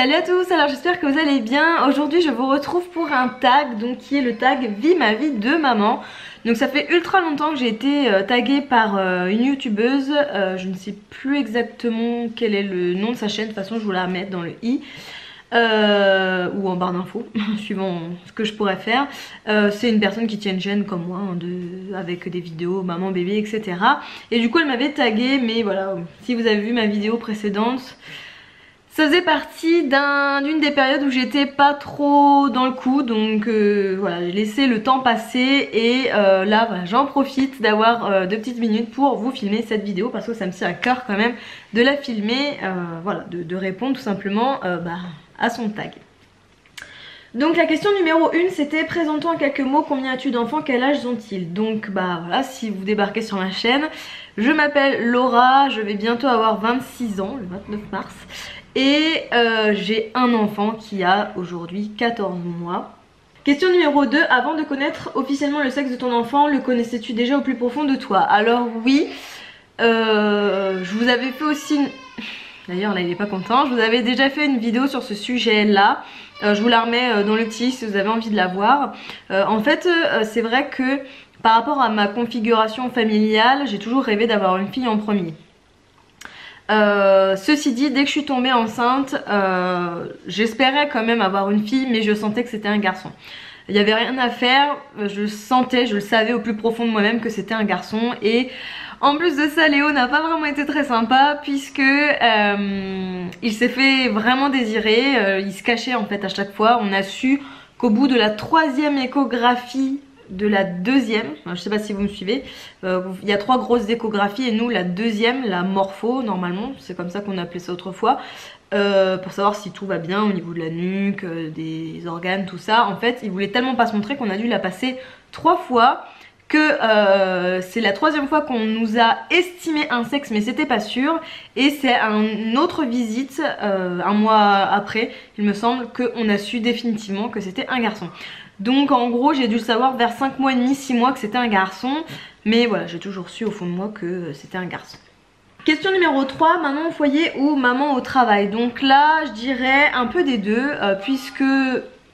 Salut à tous, alors j'espère que vous allez bien. Aujourd'hui je vous retrouve pour un tag, donc qui est le tag Vie ma vie de maman. Donc ça fait ultra longtemps que j'ai été taguée par une youtubeuse, je ne sais plus exactement quel est le nom de sa chaîne, de toute façon je vous la remets dans le i. Ou en barre d'infos, suivant ce que je pourrais faire. C'est une personne qui tient une chaîne comme moi, hein, avec des vidéos maman, bébé, etc. Et du coup elle m'avait taguée, mais voilà, si vous avez vu ma vidéo précédente, ça faisait partie d'une des périodes où j'étais pas trop dans le coup, donc voilà, j'ai laissé le temps passer et là voilà, j'en profite d'avoir 2 petites minutes pour vous filmer cette vidéo parce que ça me tient à cœur quand même de la filmer, voilà, de répondre tout simplement à son tag. Donc la question numéro 1 c'était: présente-toi en quelques mots, combien as-tu d'enfants, quel âge ont-ils? Donc voilà, si vous débarquez sur ma chaîne, je m'appelle Laura, je vais bientôt avoir 26 ans, le 29 mars. Et j'ai un enfant qui a aujourd'hui 14 mois. Question numéro 2, avant de connaître officiellement le sexe de ton enfant, le connaissais-tu déjà au plus profond de toi? Alors oui, je vous avais fait aussi d'ailleurs là il est pas content, je vous avais déjà fait une vidéo sur ce sujet là. Je vous la remets dans le petit si vous avez envie de la voir. En fait c'est vrai que par rapport à ma configuration familiale, j'ai toujours rêvé d'avoir une fille en premier. Ceci dit, dès que je suis tombée enceinte, j'espérais quand même avoir une fille, mais je sentais que c'était un garçon. Il n'y avait rien à faire, je sentais, je le savais au plus profond de moi-même que c'était un garçon. Et en plus de ça, Léo n'a pas vraiment été très sympa puisque il s'est fait vraiment désirer, il se cachait en fait à chaque fois. On a su qu'au bout de la 3e échographie, de la 2e, je sais pas si vous me suivez, il y a 3 grosses échographies et nous la 2e, la morpho normalement, c'est comme ça qu'on appelait ça autrefois, pour savoir si tout va bien au niveau de la nuque, des organes, tout ça. En fait il voulait tellement pas se montrer qu'on a dû la passer 3 fois, que c'est la 3e fois qu'on nous a estimé un sexe mais c'était pas sûr, et c'est à une autre visite, un mois après il me semble, qu'on a su définitivement que c'était un garçon. Donc en gros j'ai dû le savoir vers 5 mois et demi, 6 mois que c'était un garçon. Mais voilà, j'ai toujours su au fond de moi que c'était un garçon. Question numéro 3, maman au foyer ou maman au travail? Donc là je dirais un peu des deux, puisque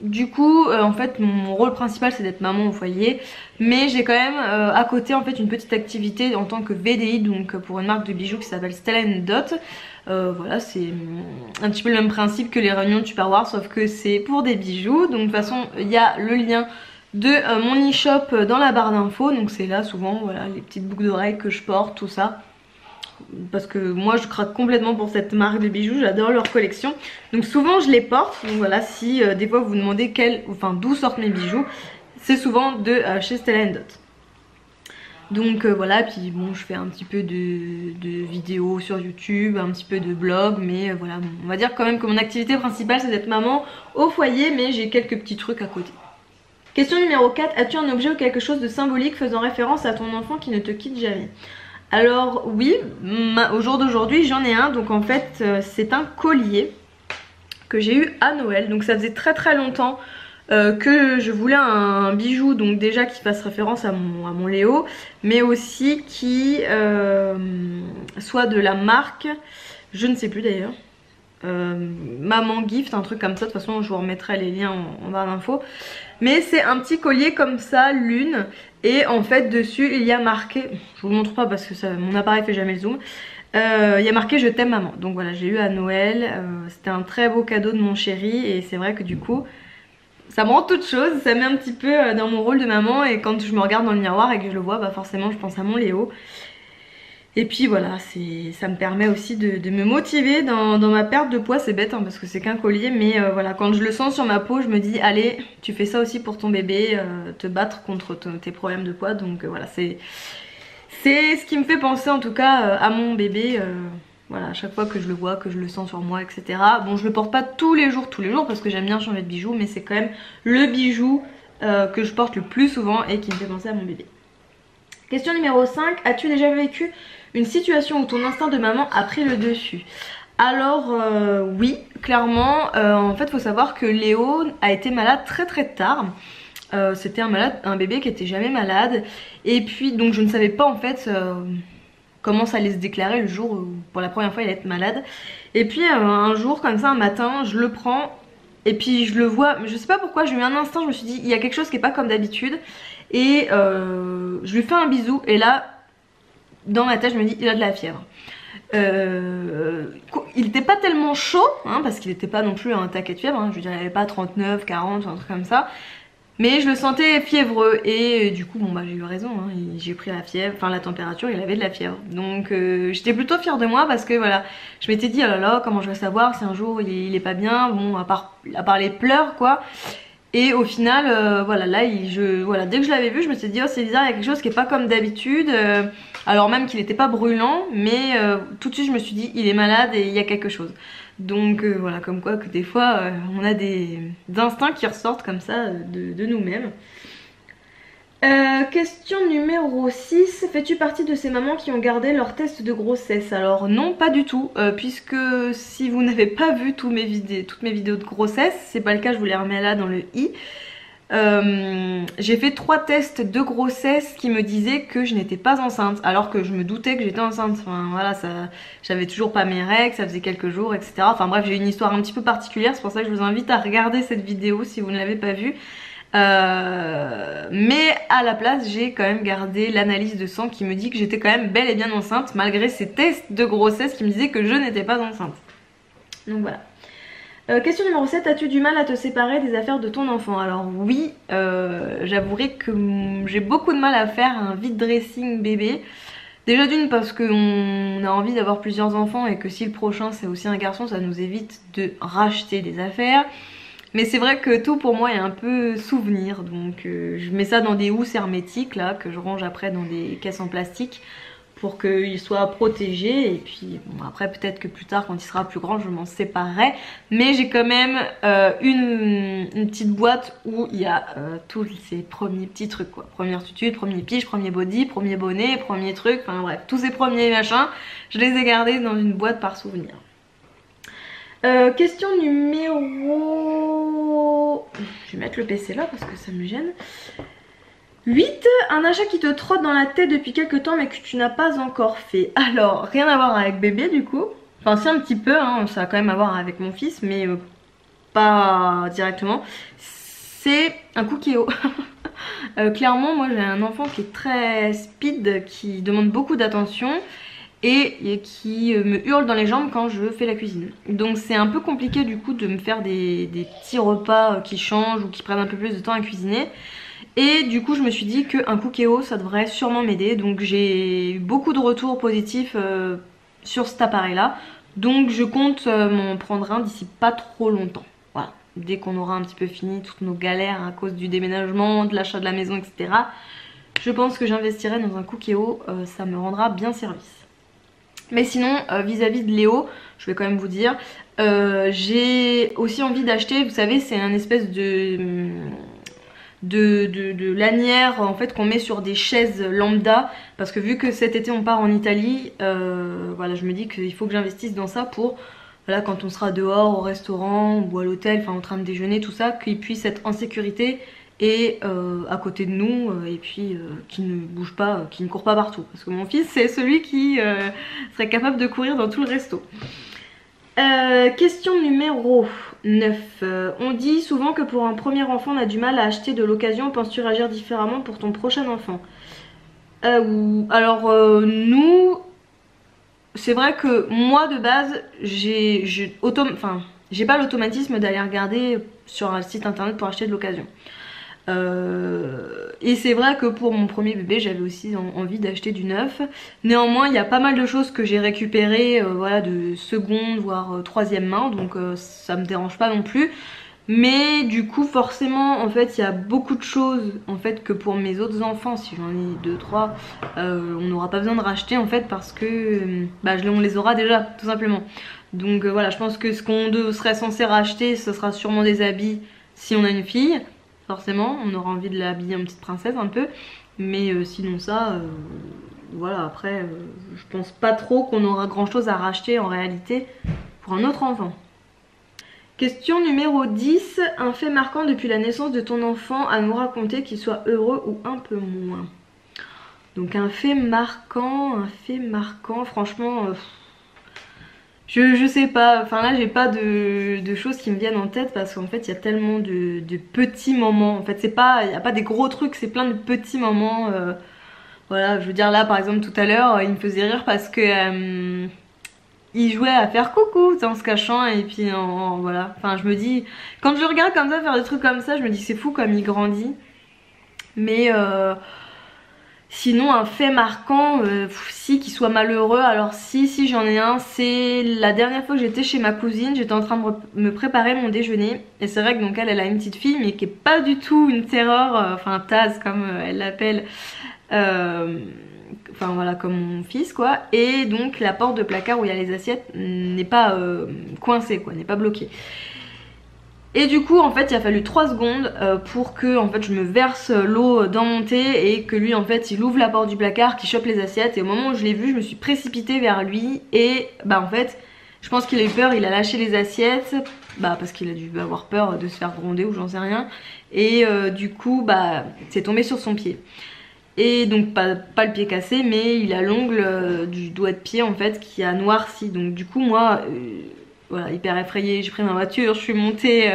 du coup en fait mon rôle principal c'est d'être maman au foyer. Mais j'ai quand même à côté en fait une petite activité en tant que VDI, donc pour une marque de bijoux qui s'appelle Stella & Dot. Voilà, c'est un petit peu le même principe que les réunions de Tupperware, sauf que c'est pour des bijoux. Donc de toute façon il y a le lien de mon e-shop dans la barre d'infos. Donc c'est là souvent, voilà, les petites boucles d'oreilles que je porte, tout ça. Parce que moi je craque complètement pour cette marque de bijoux, j'adore leur collection. Donc souvent je les porte. Donc voilà, si des fois vous vous demandez d'où sortent mes bijoux, c'est souvent de chez Stella & Dot. Donc voilà, puis bon je fais un petit peu de vidéos sur YouTube, un petit peu de blog, mais voilà, on va dire quand même que mon activité principale c'est d'être maman au foyer, mais j'ai quelques petits trucs à côté. Question numéro 4, as-tu un objet ou quelque chose de symbolique faisant référence à ton enfant qui ne te quitte jamais? Alors oui, au jour d'aujourd'hui j'en ai un, donc en fait c'est un collier que j'ai eu à Noël. Donc ça faisait très longtemps que je voulais un bijou, donc déjà qui fasse référence à mon Léo, mais aussi qui soit de la marque, je ne sais plus d'ailleurs, Maman Gift, un truc comme ça. De toute façon je vous remettrai les liens en barre d'infos. Mais c'est un petit collier comme ça, lune, et en fait dessus il y a marqué, je vous le montre pas parce que mon appareil fait jamais le zoom, il y a marqué je t'aime maman. Donc voilà, j'ai eu à Noël, c'était un très beau cadeau de mon chéri, et c'est vrai que du coup ça me rend toute chose, ça met un petit peu dans mon rôle de maman, et quand je me regarde dans le miroir et que je le vois, bah forcément je pense à mon Léo. Et puis voilà, ça me permet aussi de me motiver dans ma perte de poids. C'est bête hein, parce que c'est qu'un collier, mais voilà, quand je le sens sur ma peau, je me dis allez, tu fais ça aussi pour ton bébé, te battre contre tes problèmes de poids. Donc voilà, c'est ce qui me fait penser en tout cas à mon bébé. Voilà, à chaque fois que je le vois, que je le sens sur moi, etc. Bon, je le porte pas tous les jours parce que j'aime bien changer de bijoux, mais c'est quand même le bijou que je porte le plus souvent et qui me fait penser à mon bébé. Question numéro 5, as-tu déjà vécu une situation où ton instinct de maman a pris le dessus? Alors oui, clairement. En fait faut savoir que Léo a été malade très tard. C'était un bébé qui était jamais malade. Et puis donc je ne savais pas en fait comment ça allait se déclarer le jour où pour la première fois il allait être malade. Et puis un jour comme ça, un matin, je le prends et puis je le vois, je sais pas pourquoi, j'ai eu un instinct, je me suis dit il y a quelque chose qui est pas comme d'habitude. Et je lui fais un bisou et là, dans ma tête, je me dis il a de la fièvre. Il était pas tellement chaud, hein, parce qu'il était pas non plus à un taquet de fièvre, hein, je veux dire il avait pas 39, 40, un truc comme ça. Mais je le sentais fiévreux et du coup bon bah j'ai eu raison, hein, j'ai pris la fièvre, enfin la température, il avait de la fièvre. Donc j'étais plutôt fière de moi parce que voilà, je m'étais dit oh là là comment je vais savoir si un jour il est pas bien, bon à part les pleurs quoi. Et au final voilà là voilà, dès que je l'avais vu je me suis dit oh c'est bizarre, il y a quelque chose qui est pas comme d'habitude, alors même qu'il n'était pas brûlant mais tout de suite je me suis dit il est malade et il y a quelque chose. Donc voilà, comme quoi que des fois on a des instincts qui ressortent comme ça de nous-mêmes. Question numéro 6. Fais-tu partie de ces mamans qui ont gardé leur test de grossesse? Alors non, pas du tout, puisque si vous n'avez pas vu toutes mes vidéos de grossesse, c'est pas le cas, je vous les remets là dans le i. J'ai fait 3 tests de grossesse qui me disaient que je n'étais pas enceinte, alors que je me doutais que j'étais enceinte. Enfin voilà, j'avais toujours pas mes règles, ça faisait quelques jours, etc. Enfin bref, j'ai une histoire un petit peu particulière, c'est pour ça que je vous invite à regarder cette vidéo si vous ne l'avez pas vue. Mais à la place, j'ai quand même gardé l'analyse de sang qui me dit que j'étais quand même bel et bien enceinte, malgré ces tests de grossesse qui me disaient que je n'étais pas enceinte. Donc voilà. Question numéro 7, as-tu du mal à te séparer des affaires de ton enfant? Alors oui, j'avouerai que j'ai beaucoup de mal à faire un vide dressing bébé. Déjà d'une parce qu'on a envie d'avoir plusieurs enfants et que si le prochain c'est aussi un garçon, ça nous évite de racheter des affaires. Mais c'est vrai que tout pour moi est un peu souvenir, donc je mets ça dans des housses hermétiques là, que je range après dans des caisses en plastique pour qu'il soit protégé. Et puis bon, après peut-être que plus tard quand il sera plus grand je m'en séparerai, mais j'ai quand même une petite boîte où il y a tous ces premiers petits trucs quoi, première tutu, premier pige, premier body, premier bonnet, premier truc, enfin bref, tous ces premiers machins, je les ai gardés dans une boîte par souvenir. Question numéro... Je vais mettre le PC là parce que ça me gêne. 8. Un achat qui te trotte dans la tête depuis quelques temps mais que tu n'as pas encore fait. Alors, rien à voir avec bébé du coup. Enfin si un petit peu, hein, ça a quand même à voir avec mon fils mais pas directement. C'est un Cookéo. Clairement moi j'ai un enfant qui est très speed, qui demande beaucoup d'attention et qui me hurle dans les jambes quand je fais la cuisine. Donc c'est un peu compliqué du coup de me faire des petits repas qui changent ou qui prennent un peu plus de temps à cuisiner. Et du coup je me suis dit qu'un Cookéo ça devrait sûrement m'aider. Donc j'ai eu beaucoup de retours positifs sur cet appareil là. Donc je compte m'en prendre un d'ici pas trop longtemps. Voilà, dès qu'on aura un petit peu fini toutes nos galères à cause du déménagement, de l'achat de la maison, etc. Je pense que j'investirai dans un Cookéo, ça me rendra bien service. Mais sinon vis-à-vis de Léo, je vais quand même vous dire, j'ai aussi envie d'acheter, vous savez c'est un espèce de lanière en fait qu'on met sur des chaises lambda, parce que vu que cet été on part en Italie, voilà je me dis qu'il faut que j'investisse dans ça pour voilà, quand on sera dehors au restaurant ou à l'hôtel, enfin en train de déjeuner tout ça, qu'il puisse être en sécurité et à côté de nous et puis qui ne bouge pas, qui ne court pas partout, parce que mon fils c'est celui qui serait capable de courir dans tout le resto. Question numéro 9. On dit souvent que pour un premier enfant on a du mal à acheter de l'occasion. Penses-tu réagir différemment pour ton prochain enfant? Alors nous, c'est vrai que moi de base j'ai pas l'automatisme d'aller regarder sur un site internet pour acheter de l'occasion. Et c'est vrai que pour mon premier bébé j'avais aussi envie d'acheter du neuf. Néanmoins il y a pas mal de choses que j'ai récupérées voilà, de seconde voire troisième main, donc ça me dérange pas non plus. Mais du coup forcément en fait il y a beaucoup de choses en fait que pour mes autres enfants, si j'en ai 2-3, on n'aura pas besoin de racheter en fait, parce que on les aura déjà tout simplement. Donc voilà, je pense que ce qu'on serait censé racheter ce sera sûrement des habits si on a une fille. Forcément, on aura envie de l'habiller en petite princesse un peu. Mais sinon ça, voilà, après, je pense pas trop qu'on aura grand chose à racheter en réalité pour un autre enfant. Question numéro 10. Un fait marquant depuis la naissance de ton enfant à nous raconter, qu'il soit heureux ou un peu moins. Donc un fait marquant, franchement... Je sais pas, enfin là j'ai pas de choses qui me viennent en tête parce qu'en fait il y a tellement de petits moments. En fait c'est pas, il n'y a pas des gros trucs, c'est plein de petits moments. Voilà, je veux dire là par exemple tout à l'heure il me faisait rire parce que il jouait à faire coucou en se cachant et puis voilà. Enfin je me dis, quand je le regarde comme ça faire des trucs comme ça, je me dis c'est fou comme il grandit. Mais sinon un fait marquant, si qu'il soit malheureux, alors si j'en ai un, c'est la dernière fois que j'étais chez ma cousine, j'étais en train de me préparer mon déjeuner et c'est vrai que donc elle a une petite fille mais qui est pas du tout une terreur, enfin Taz comme elle l'appelle, enfin voilà comme mon fils quoi, et donc la porte de placard où il y a les assiettes n'est pas coincée quoi, n'est pas bloquée. Et du coup en fait il a fallu 3 secondes pour que en fait je me verse l'eau dans mon thé et que lui en fait il ouvre la porte du placard, qu'il chope les assiettes, et au moment où je l'ai vu je me suis précipitée vers lui et bah en fait je pense qu'il a eu peur, il a lâché les assiettes, bah parce qu'il a dû avoir peur de se faire gronder ou j'en sais rien, et du coup bah c'est tombé sur son pied. Et donc pas le pied cassé mais il a l'ongle du doigt de pied en fait qui a noirci, donc du coup moi voilà, hyper effrayée, j'ai pris ma voiture, je suis montée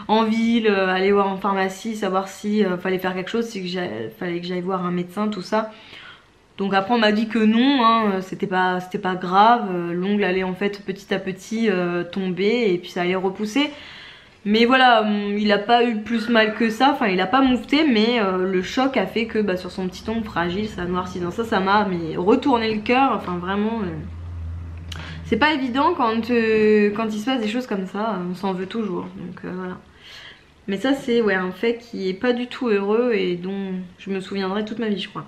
en ville, aller voir en pharmacie, savoir si fallait faire quelque chose, si fallait que j'aille voir un médecin, tout ça. Donc après on m'a dit que non, hein, c'était pas grave, l'ongle allait en fait petit à petit tomber et puis ça allait repousser. Mais voilà, il a pas eu plus mal que ça, enfin il a pas moufté, mais le choc a fait que bah, sur son petit ongle fragile ça a noirci. Donc ça m'a retourné le cœur, enfin vraiment... C'est pas évident quand il se passe des choses comme ça, on s'en veut toujours, donc voilà. Mais ça c'est ouais, un fait qui est pas du tout heureux et dont je me souviendrai toute ma vie je crois.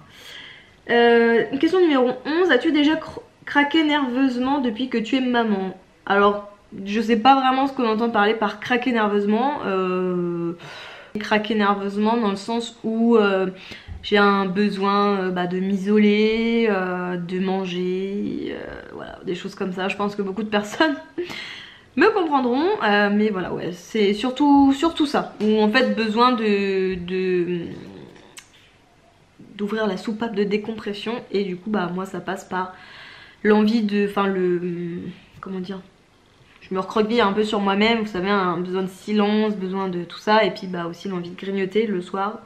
Question numéro 11, as-tu déjà craqué nerveusement depuis que tu es maman? Alors je sais pas vraiment ce qu'on entend parler par craquer nerveusement. Craquer nerveusement dans le sens où j'ai un besoin de m'isoler, de manger, voilà, des choses comme ça. Je pense que beaucoup de personnes me comprendront, mais voilà, ouais, c'est surtout ça, où en fait besoin d'ouvrir la soupape de décompression, et du coup bah moi ça passe par l'envie de, enfin comment dire, je me recroqueville un peu sur moi-même, vous savez, un besoin de silence, besoin de tout ça, et puis bah aussi l'envie de grignoter le soir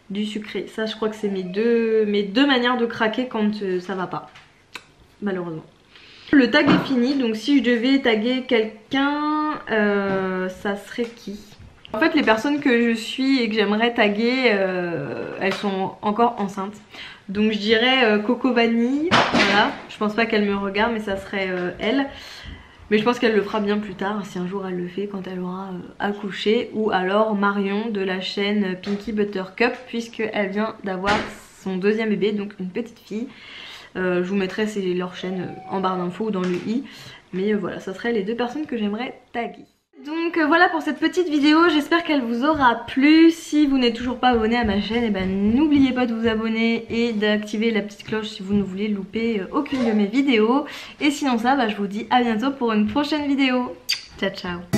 du sucré. Ça je crois que c'est mes deux manières de craquer quand ça va pas, malheureusement. Le tag est fini, donc si je devais taguer quelqu'un, ça serait qui? En fait les personnes que je suis et que j'aimerais taguer, elles sont encore enceintes. Donc je dirais Coco Vanille, voilà, je pense pas qu'elle me regarde mais ça serait elle. Mais je pense qu'elle le fera bien plus tard, si un jour elle le fait, quand elle aura accouché. Ou alors Marion de la chaîne Pinky Buttercup, puisqu'elle vient d'avoir son 2e bébé, donc une petite fille. Je vous mettrai leur chaîne en barre d'infos ou dans le i. Mais voilà, ça serait les 2 personnes que j'aimerais taguer. Donc voilà pour cette petite vidéo, j'espère qu'elle vous aura plu. Si vous n'êtes toujours pas abonné à ma chaîne, et ben n'oubliez pas de vous abonner et d'activer la petite cloche si vous ne voulez louper aucune de mes vidéos. Et sinon ça, je vous dis à bientôt pour une prochaine vidéo. Ciao ciao.